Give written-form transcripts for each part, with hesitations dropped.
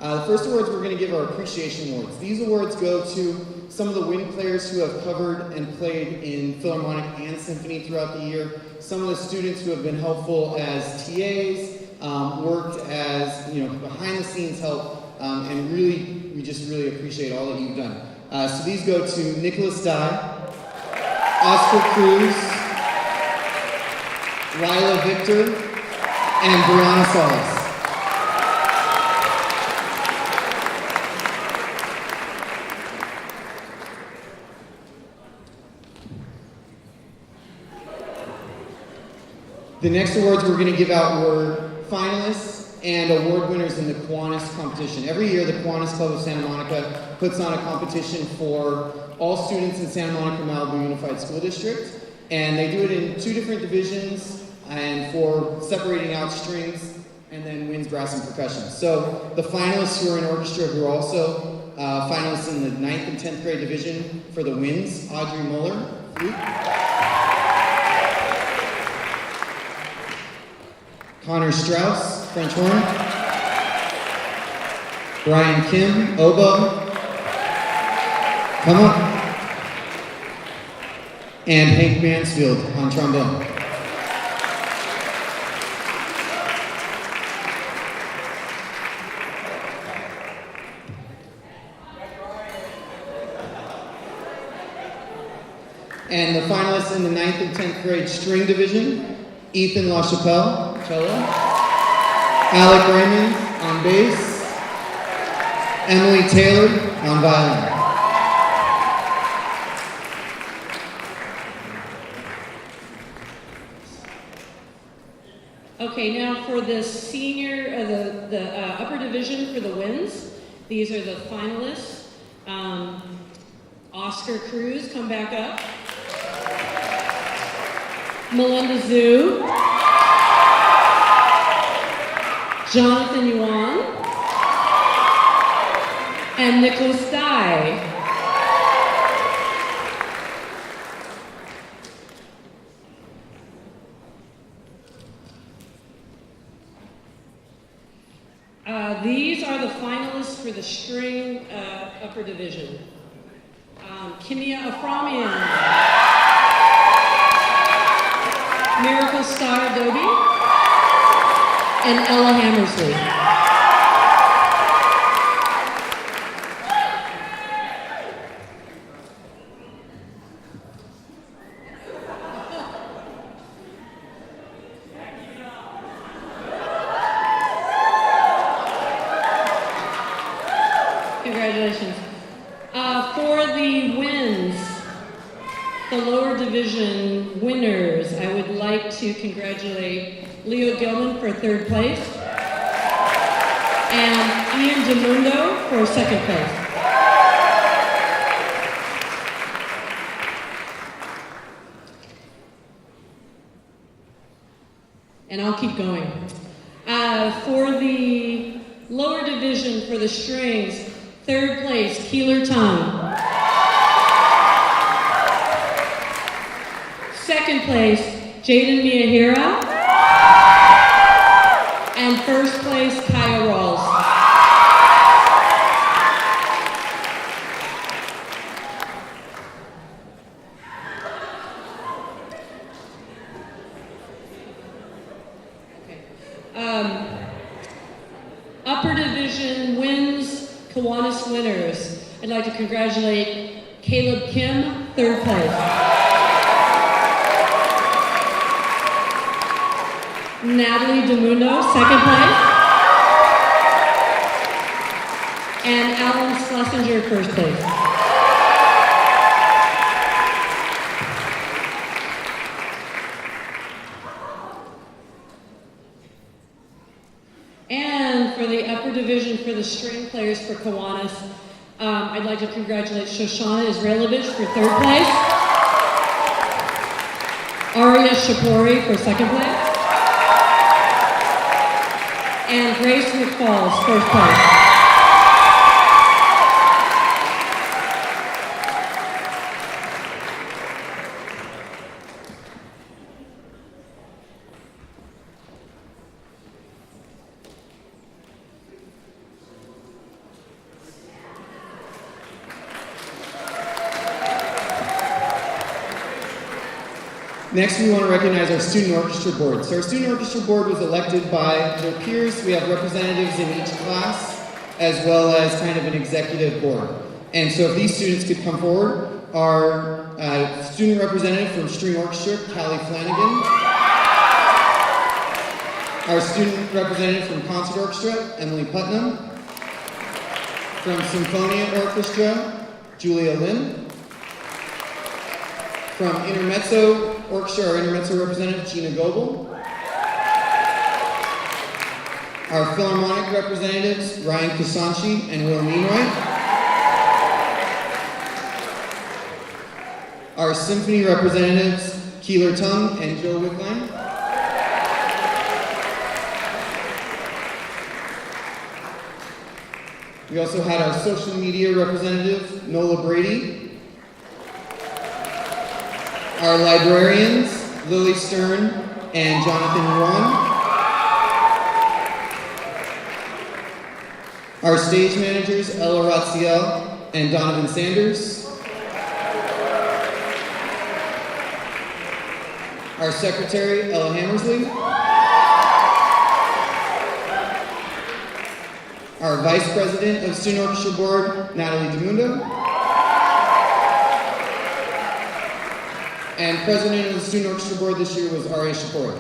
The first awards we're going to give are appreciation awards. These awards go to some of the wind players who have covered and played in Philharmonic and Symphony throughout the year, some of the students who have been helpful as TAs, worked as behind the scenes help, and really, we just really appreciate all that you've done. So these go to Nicholas Dye, Oscar Cruz, Lila Victor, and Brianna Salas. The next awards we're going to give out were finalists and award winners in the Kiwanis competition. Every year, the Kiwanis Club of Santa Monica puts on a competition for all students in Santa Monica Malibu Unified School District, and they do it in 2 different divisions and for separating out strings and then winds, brass, and percussion. So the finalists who are in orchestra who are also finalists in the 9th and 10th grade division for the winds: Audrey Muller, flute; Connor Strauss, French horn; Brian Kim, oboe; come up; and Hank Mansfield on trombone. And the finalists in the 9th and 10th grade string division: Ethan LaChapelle, cello; Alec Raymond on bass; Emily Taylor on violin. Okay, now for the senior, the upper division for the winds, these are the finalists. Oscar Cruz, come back up. Melinda Zhu, Jonathan Yuan, and Nicholas Dye. These are the finalists for the string upper division. Kimia Aframian, Miracle Star Adobe, and Ella Hammersley. Congratulations. For the winds, the lower division winners, I would like to congratulate Leo Gilman for 3rd place and Ian DeMundo for 2nd place. And I'll keep going. For the lower division for the strings, 3rd place, Keeler Tongue. 2nd place, Jaden Miyahira. And 1st place, Kaya Rawls. Upper division wins Kiwanis winners. I'd like to congratulate Caleb Kim, 3rd place. Natalie DeMundo, 2nd place. And Alan Schlesinger, 1st place. And for the upper division for the string players for Kiwanis, I'd like to congratulate Shoshana Israelovich for 3rd place, Aria Shapori for 2nd place, and Grace McFalls, 1st place. Next, we want to recognize our student orchestra board. So our student orchestra board was elected by their peers. We have representatives in each class, as well as kind of an executive board. And so if these students could come forward, our student representative from string orchestra, Callie Flanagan. Our student representative from concert orchestra, Emily Putnam. From Symphony Orchestra, Julia Lynn. From Intermezzo Orchestra, our Intermezzo representative, Gina Goebel. Our Philharmonic representatives, Ryan Kasanchi and Will Meanwright. Our Symphony representatives, Keeler Tung and Joe Wickline. We also had our social media representative, Nola Brady. Our librarians, Lily Stern and Jonathan Yuan. Our stage managers, Ella Ratziel and Donovan Sanders. Our secretary, Ella Hammersley. Our vice president of Student Orchestra Board, Natalie DeMundo. And president of the Student Orchestra Board this year was Aria Shapori.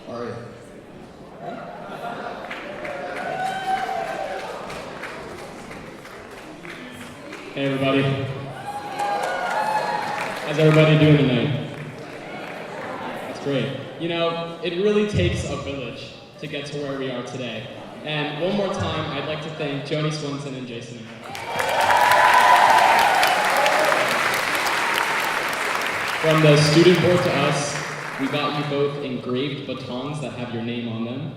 Aria. Hey everybody. How's everybody doing tonight? Great. You know, it really takes a village to get to where we are today. And one more time, I'd like to thank Joni Swenson and Jason. From the student board to us, we got you both engraved batons that have your name on them.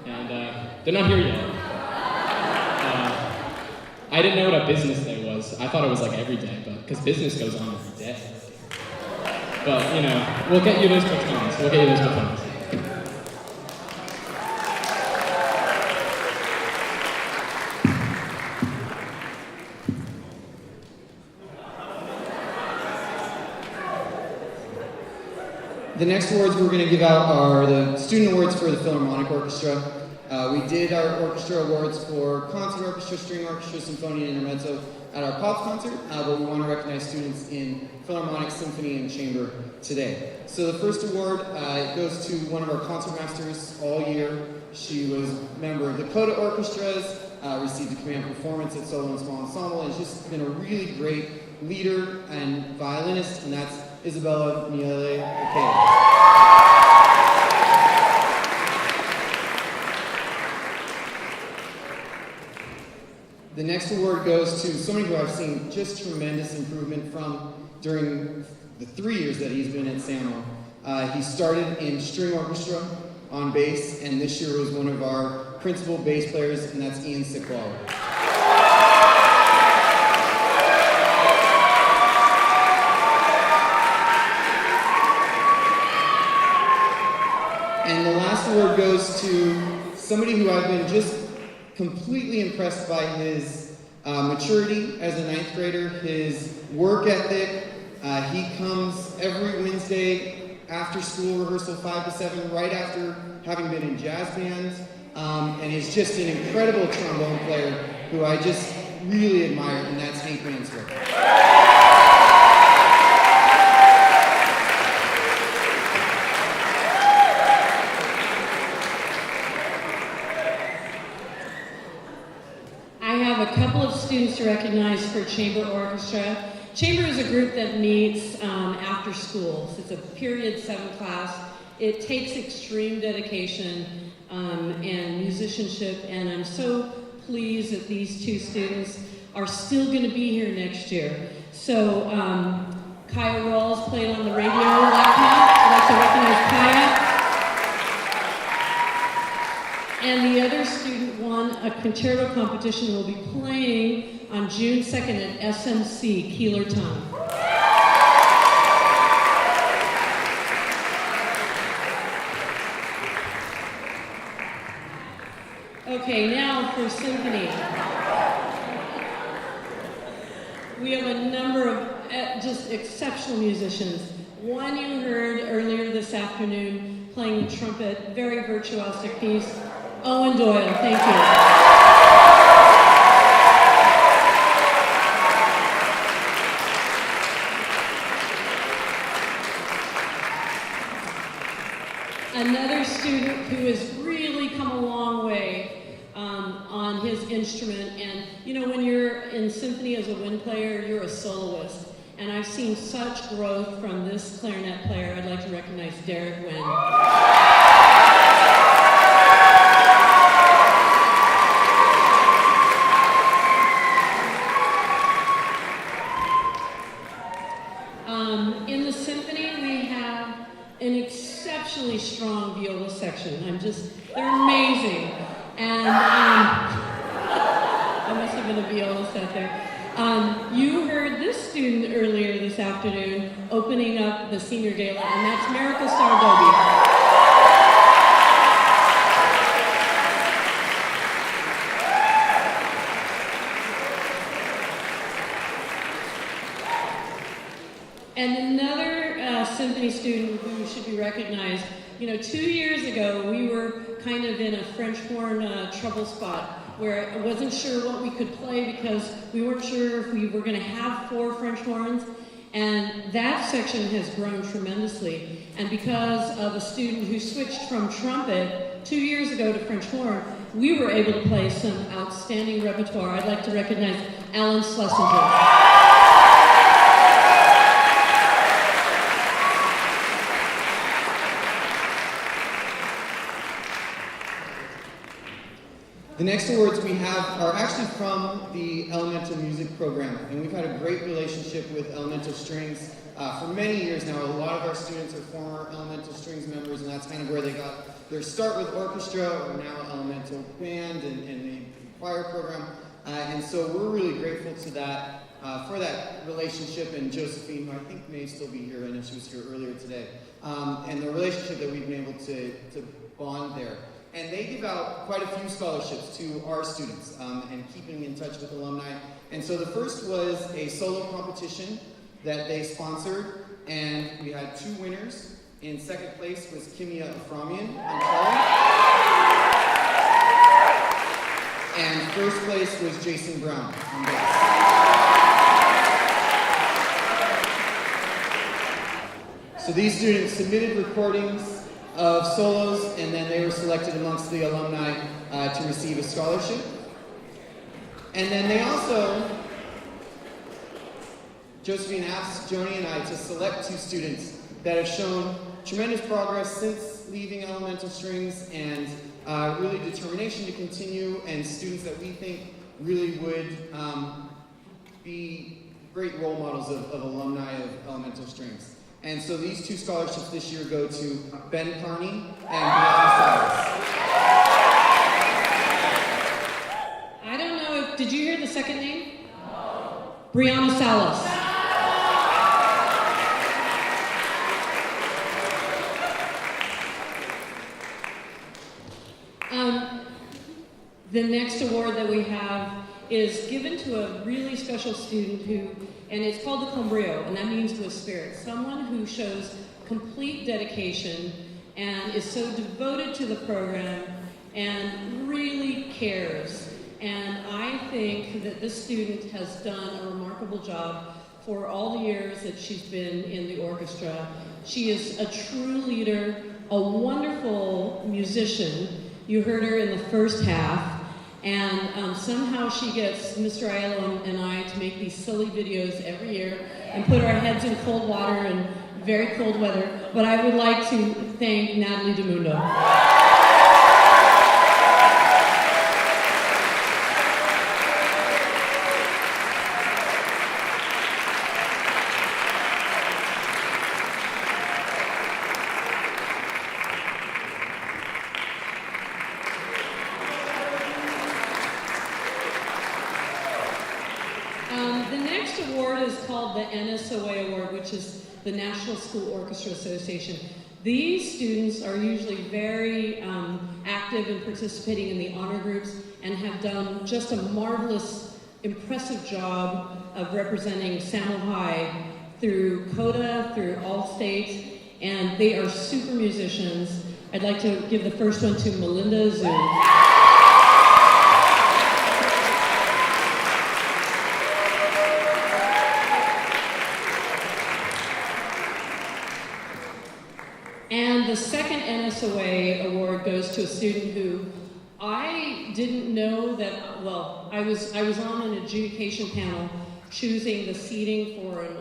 And they're not here yet. I didn't know what a business day was. I thought it was like every day, but because business goes on every day. But, you know, we'll get you those batons. We'll get you those batons. The next awards we're going to give out are the student awards for the Philharmonic Orchestra. We did our orchestra awards for concert orchestra, string orchestra, symphony, and intermezzo at our Pops concert, but we want to recognize students in Philharmonic, Symphony, and Chamber today. So the first award goes to one of our concertmasters all year. She was a member of the Coda Orchestras, received a command performance at Solo and Small Ensemble, and has just been a really great leader and violinist, and that's Isabella Miele Ikea. The next award goes to somebody who I've seen just tremendous improvement from during the 3 years that he's been at Samo. He started in string orchestra on bass, and this year was one of our principal bass players, and that's Ian Sikwala. And the last award goes to somebody who I've been just completely impressed by his maturity as a ninth grader, his work ethic. He comes every Wednesday after school rehearsal, 5 to 7, right after having been in jazz bands, and is just an incredible trombone player who I just really admire, and that's Hank Mansfield. A couple of students to recognize for Chamber Orchestra. Chamber is a group that meets after school. So it's a period 7 class. It takes extreme dedication and musicianship, and I'm so pleased that these 2 students are still going to be here next year. So Kaya Rawls played on the radio last night. I'd like to recognize Kaya. And the other student won a concerto competition and will be playing on June 2nd at SMC, Keeler Tung. Okay, now for Symphony. We have a number of just exceptional musicians. One you heard earlier this afternoon playing the trumpet, very virtuosic piece. Owen Doyle, thank you. Another student who has really come a long way on his instrument, and you know, when you're in symphony as a wind player, you're a soloist, and I've seen such growth from this clarinet player. I'd like to recognize Derek Wynn. In the symphony, we have an exceptionally strong viola section. They're amazing. And I must have been a violist out there. You heard this student earlier this afternoon opening up the senior gala, and that's Miracle Star Dobie. And another symphony student who should be recognized, you know, 2 years ago we were kind of in a French horn trouble spot where I wasn't sure what we could play because we weren't sure if we were going to have 4 French horns, and that section has grown tremendously. And because of a student who switched from trumpet 2 years ago to French horn, we were able to play some outstanding repertoire. I'd like to recognize Alan Schlesinger. The next awards we have are actually from the Elemental Music program, and we've had a great relationship with Elemental Strings for many years now. A lot of our students are former Elemental Strings members, and that's kind of where they got their start with orchestra, or now Elemental Band and the choir program. And so we're really grateful to that, for that relationship, and Josephine, who I think may still be here, I know she was here earlier today, and the relationship that we've been able to bond there. And they give out quite a few scholarships to our students, and keeping in touch with alumni. And so the first was a solo competition that they sponsored, and we had 2 winners. In second place was Kimia Aframian on cello. And first place was Jason Brown on bass. So these students submitted recordings of solos, and then they were selected amongst the alumni to receive a scholarship. And then they also, Josephine asked Joni and I to select 2 students that have shown tremendous progress since leaving Elemental Strings, and really determination to continue, and students that we think really would be great role models of alumni of Elemental Strings. And so these 2 scholarships this year go to Ben Carney and Brianna Salas. I don't know if, did you hear the second name? No. Brianna Salas. The next award that we have is given to a really special student who, and it's called the Combrio, and that means with spirit. Someone who shows complete dedication and is so devoted to the program and really cares. And I think that this student has done a remarkable job for all the years that she's been in the orchestra. She is a true leader, a wonderful musician. You heard her in the first half. And somehow she gets Mr. Aiello and I to make these silly videos every year and put our heads in cold water and very cold weather. But I would like to thank Natalie DeMundo. The next award is called the NSOA Award, which is the National School Orchestra Association. These students are usually very active in participating in the honor groups and have done just a marvelous, impressive job of representing Samo High through CODA, through all states, and they are super musicians. I'd like to give the first one to Melinda Zhu. And the second NSOA award goes to a student who I didn't know that, well, I was on an adjudication panel choosing the seating for an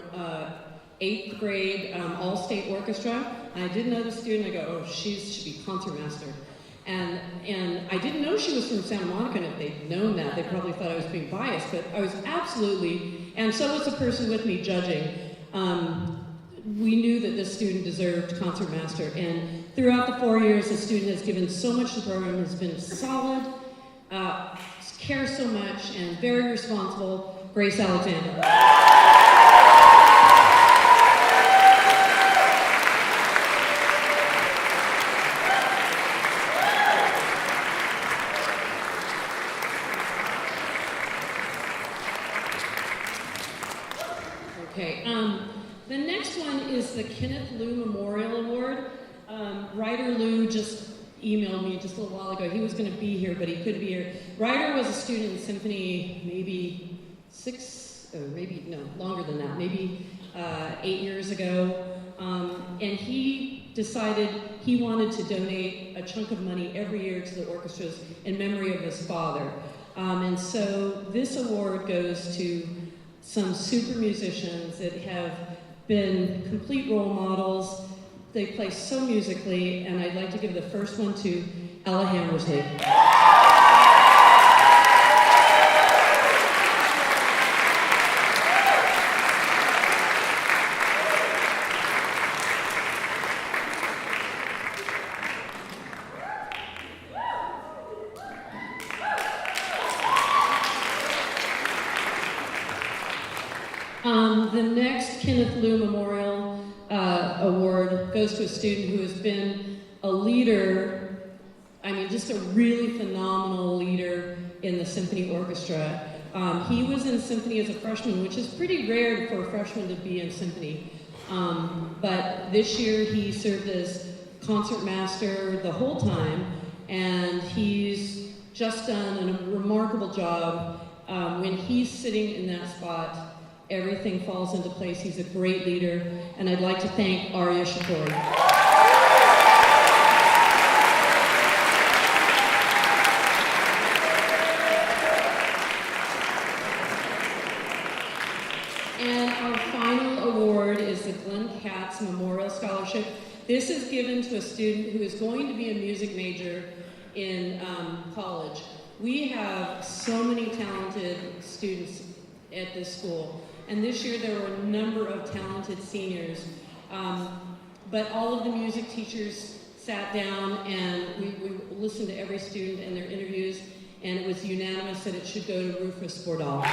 8th grade all-state orchestra. And I didn't know the student. I go, oh, she should be concertmaster. And I didn't know she was from Santa Monica, and if they'd known that, they probably thought I was being biased, but I was absolutely, and so was the person with me judging. We knew that this student deserved concertmaster, and throughout the 4 years, the student has given so much to the program, has been solid, cares so much, and very responsible. Grace Alexander. Okay, the next one is the Kenneth Liu Memorial Award. Ryder Liu just emailed me just a little while ago. He was going to be here, but he couldn't be here. Ryder was a student in Symphony maybe longer than that, maybe 8 years ago. And he decided he wanted to donate a chunk of money every year to the orchestras in memory of his father. And so this award goes to some super musicians that have been complete role models. They play so musically, and I'd like to give the first one to Ella Hammersley. The next Kenneth Liu Memorial Award goes to a student who has been a leader, I mean, just a really phenomenal leader in the Symphony Orchestra. He was in Symphony as a freshman, which is pretty rare for a freshman to be in Symphony. But this year he served as concertmaster the whole time, and he's just done a remarkable job. When he's sitting in that spot, everything falls into place. He's a great leader, and I'd like to thank Arya Shatori. And our final award is the Glenn Katz Memorial Scholarship. This is given to a student who is going to be a music major in college. We have so many talented students at this school. And this year there were a number of talented seniors. But all of the music teachers sat down and we listened to every student and their interviews, and it was unanimous that it should go to Rufus Bordal.